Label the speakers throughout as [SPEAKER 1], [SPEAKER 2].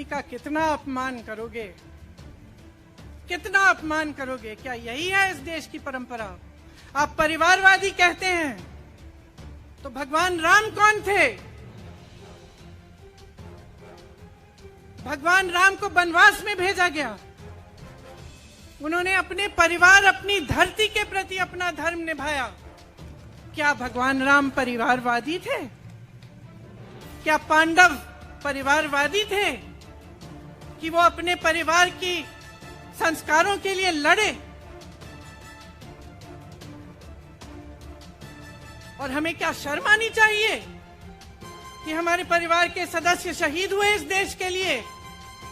[SPEAKER 1] आदमी का कितना अपमान करोगे, कितना अपमान करोगे? क्या यही है इस देश की परंपरा? आप परिवारवादी कहते हैं, तो भगवान राम कौन थे? भगवान राम को वनवास में भेजा गया, उन्होंने अपने परिवार, अपनी धरती के प्रति अपना धर्म निभाया। क्या भगवान राम परिवारवादी थे? क्या पांडव परिवारवादी थे कि वो अपने परिवार की संस्कारों के लिए लड़े? और हमें क्या शर्म आनी चाहिए कि हमारे परिवार के सदस्य शहीद हुए इस देश के लिए,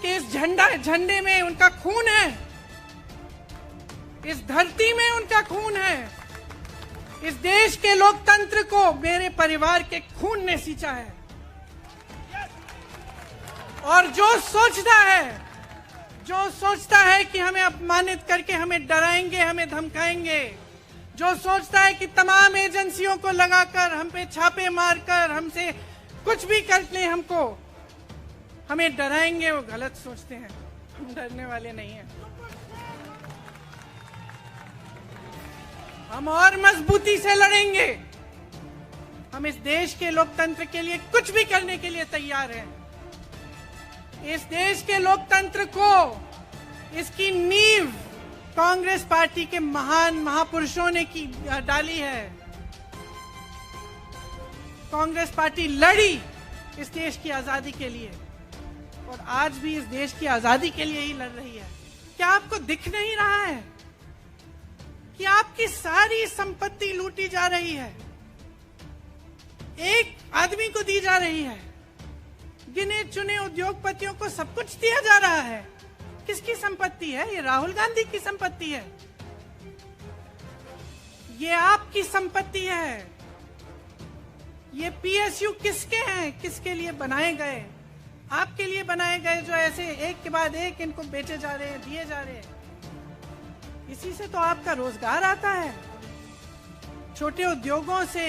[SPEAKER 1] कि इस झंडे में उनका खून है, इस धरती में उनका खून है। इस देश के लोकतंत्र को मेरे परिवार के खून ने सींचा है। और जो सोचता है कि हमें अपमानित करके हमें डराएंगे, हमें धमकाएंगे, जो सोचता है कि तमाम एजेंसियों को लगाकर, हम पे छापे मारकर, हमसे कुछ भी कर ले, हमें डराएंगे, वो गलत सोचते हैं। हम डरने वाले नहीं हैं। हम और मजबूती से लड़ेंगे। हम इस देश के लोकतंत्र के लिए कुछ भी करने के लिए तैयार हैं। इस देश के लोकतंत्र को, इसकी नींव कांग्रेस पार्टी के महान महापुरुषों ने डाली है। कांग्रेस पार्टी लड़ी इस देश की आजादी के लिए, और आज भी इस देश की आजादी के लिए ही लड़ रही है। क्या आपको दिख नहीं रहा है कि आपकी सारी संपत्ति लूटी जा रही है, एक आदमी को दी जा रही है, गिने चुने उद्योगपतियों को सब कुछ दिया जा रहा है? किसकी संपत्ति है? ये राहुल गांधी की संपत्ति है, ये आपकी संपत्ति है। ये पीएसयू किसके हैं? किसके लिए बनाए गए? आपके लिए बनाए गए, जो ऐसे एक के बाद एक इनको बेचे जा रहे हैं, दिए जा रहे हैं। इसी से तो आपका रोजगार आता है। छोटे उद्योगों से,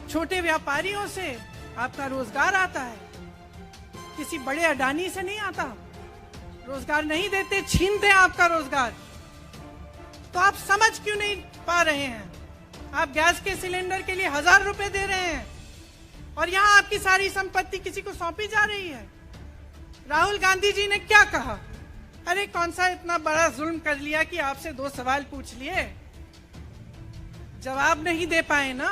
[SPEAKER 1] छोटे व्यापारियों से आपका रोजगार आता है। किसी बड़े अडानी से नहीं आता। रोजगार नहीं देते, छीनते हैं आपका रोजगार। तो आप समझ क्यों नहीं पा रहे हैं? आप गैस के सिलेंडर के लिए 1000 रुपए दे रहे हैं, और यहाँ आपकी सारी संपत्ति किसी को सौंपी जा रही है। राहुल गांधी जी ने क्या कहा? अरे कौन सा इतना बड़ा जुल्म कर लिया कि आपसे 2 सवाल पूछ लिए, जवाब नहीं दे पाए ना,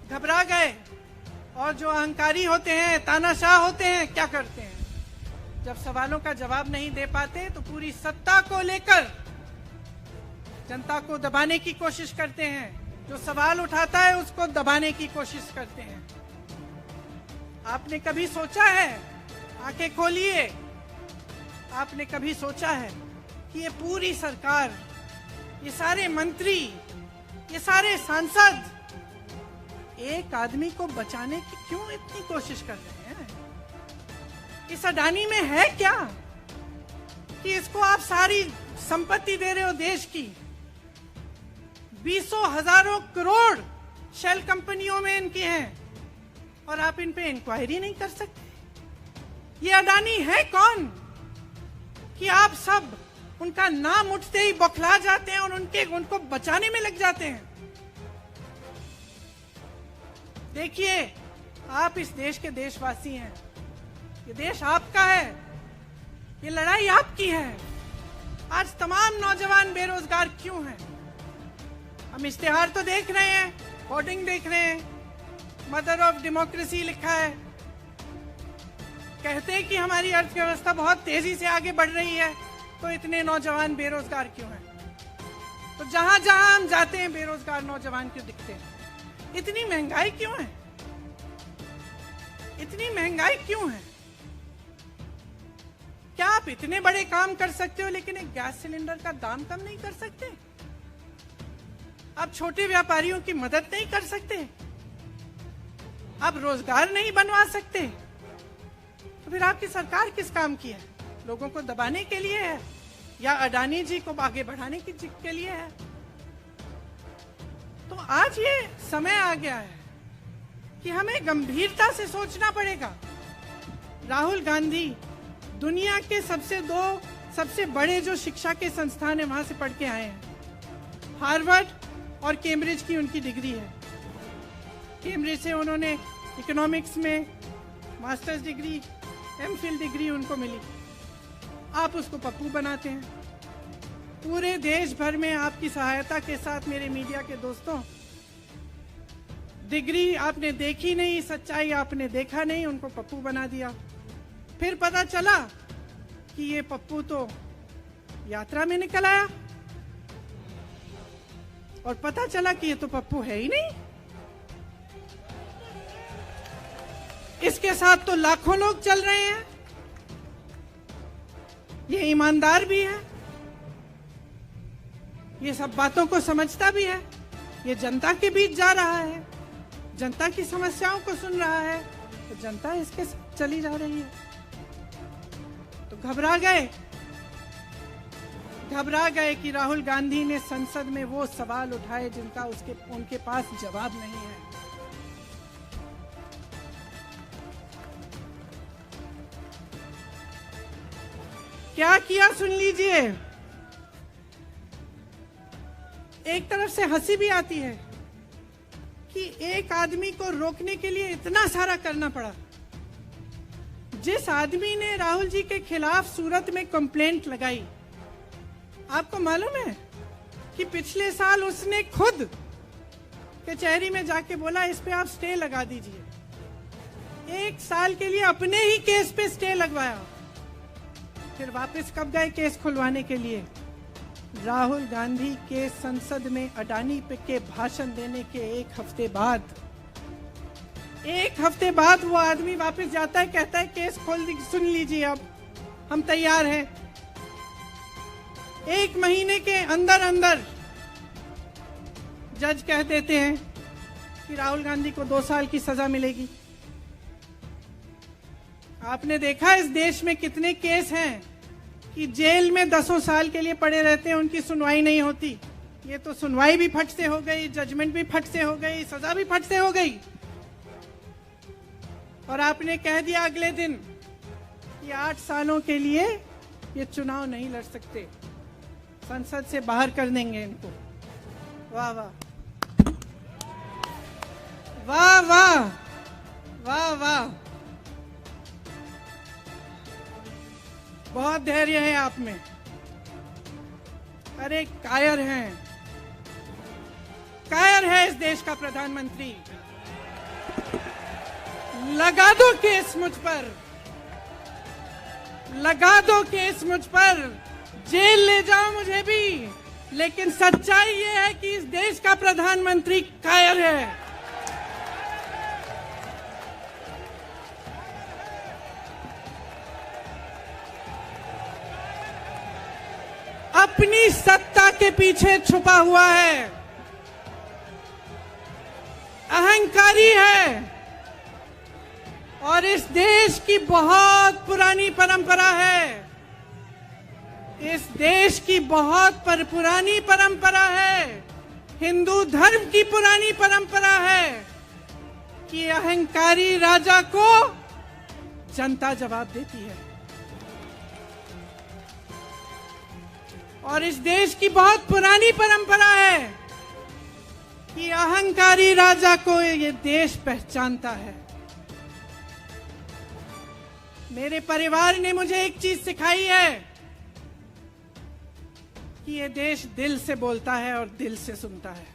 [SPEAKER 1] घबरा गए। और जो अहंकारी होते हैं, तानाशाह होते हैं, क्या करते हैं? जब सवालों का जवाब नहीं दे पाते तो पूरी सत्ता को लेकर जनता को दबाने की कोशिश करते हैं। जो सवाल उठाता है उसको दबाने की कोशिश करते हैं। आपने कभी सोचा है, आंखें खोलिए, आपने कभी सोचा है कि ये पूरी सरकार, ये सारे मंत्री, ये सारे सांसद एक आदमी को बचाने की क्यों इतनी कोशिश कर रहे हैं? इस अडानी में है क्या कि इसको आप सारी संपत्ति दे रहे हो देश की? 20 हजारों करोड़ शेल कंपनियों में इनकी हैं, और आप इन पे इंक्वायरी नहीं कर सकते। ये अडानी है कौन कि आप सब उनका नाम उठते ही बौखला जाते हैं और उनको बचाने में लग जाते हैं? देखिए, आप इस देश के देशवासी हैं, ये देश आपका है, ये लड़ाई आपकी है। आज तमाम नौजवान बेरोजगार क्यों हैं? हम इश्तेहार तो देख रहे हैं, होर्डिंग देख रहे हैं, मदर ऑफ डेमोक्रेसी लिखा है, कहते हैं कि हमारी अर्थव्यवस्था बहुत तेजी से आगे बढ़ रही है, तो इतने नौजवान बेरोजगार क्यों हैं? तो जहां जहां हम जाते हैं बेरोजगार नौजवान क्यों दिखते हैं? इतनी महंगाई क्यों है? इतनी महंगाई क्यों है? क्या आप इतने बड़े काम कर सकते हो लेकिन एक गैस सिलेंडर का दाम कम नहीं कर सकते? आप छोटे व्यापारियों की मदद नहीं कर सकते? आप रोजगार नहीं बनवा सकते? तो फिर आपकी सरकार किस काम की है? लोगों को दबाने के लिए है या अडानी जी को आगे बढ़ाने के लिए है? तो आज ये समय आ गया है कि हमें गंभीरता से सोचना पड़ेगा। राहुल गांधी दुनिया के सबसे बड़े जो शिक्षा के संस्थान है वहां से पढ़ के आए हैं। हार्वर्ड और कैम्ब्रिज की उनकी डिग्री है। कैम्ब्रिज से उन्होंने इकोनॉमिक्स में मास्टर्स डिग्री, एमफिल डिग्री उनको मिली। आप उसको पप्पू बनाते हैं। पूरे देश भर में आपकी सहायता के साथ मेरे मीडिया के दोस्तों, डिग्री आपने देखी नहीं, सच्चाई आपने देखा नहीं, उनको पप्पू बना दिया। फिर पता चला कि ये पप्पू तो यात्रा में निकल आया और पता चला कि ये तो पप्पू है ही नहीं। इसके साथ तो लाखों लोग चल रहे हैं। ये ईमानदार भी है, ये सब बातों को समझता भी है, ये जनता के बीच जा रहा है, जनता की समस्याओं को सुन रहा है, तो जनता इसके साथ चली जा रही है। तो घबरा गए कि राहुल गांधी ने संसद में वो सवाल उठाए जिनका उनके पास जवाब नहीं है। क्या किया सुन लीजिए। एक तरफ से हंसी भी आती है कि एक आदमी को रोकने के लिए इतना सारा करना पड़ा। जिस आदमी ने राहुल जी के खिलाफ सूरत में कंप्लेंट लगाई, आपको मालूम है कि पिछले साल उसने खुद कचहरी में जाके बोला इस पे आप स्टे लगा दीजिए। 1 साल के लिए अपने ही केस पे स्टे लगवाया। फिर वापस कब गए केस खुलवाने के लिए? राहुल गांधी के संसद में अडानी के भाषण देने के 1 हफ्ते बाद। 1 हफ्ते बाद वो आदमी वापस जाता है, कहता है केस खोल दी, सुन लीजिए अब हम तैयार हैं। 1 महीने के अंदर अंदर जज कह देते हैं कि राहुल गांधी को 2 साल की सजा मिलेगी। आपने देखा इस देश में कितने केस हैं कि जेल में 10 साल के लिए पड़े रहते हैं, उनकी सुनवाई नहीं होती। ये तो सुनवाई भी फट से हो गई, जजमेंट भी फट से हो गई, सजा भी फट से हो गई। और आपने कह दिया अगले दिन कि 8 सालों के लिए ये चुनाव नहीं लड़ सकते, संसद से बाहर कर देंगे इनको। वाह वाह वाह वाह वाह वाह, बहुत धैर्य है आप में। अरे कायर है इस देश का प्रधानमंत्री। लगा दो केस मुझ पर, लगा दो केस मुझ पर, जेल ले जाओ मुझे भी, लेकिन सच्चाई ये है कि इस देश का प्रधानमंत्री कायर है। अपनी सत्ता के पीछे छुपा हुआ है, अहंकारी है। और इस देश की बहुत पुरानी परंपरा है, इस देश की बहुत पुरानी परंपरा है, हिंदू धर्म की पुरानी परंपरा है कि अहंकारी राजा को जनता जवाब देती है। और इस देश की बहुत पुरानी परंपरा है कि अहंकारी राजा को ये देश पहचानता है। मेरे परिवार ने मुझे एक चीज सिखाई है कि ये देश दिल से बोलता है और दिल से सुनता है।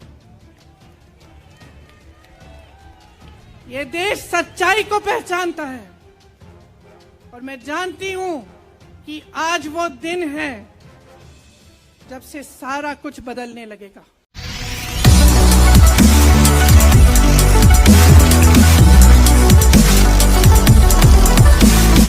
[SPEAKER 1] ये देश सच्चाई को पहचानता है। और मैं जानती हूं कि आज वो दिन है जब से सारा कुछ बदलने लगेगा।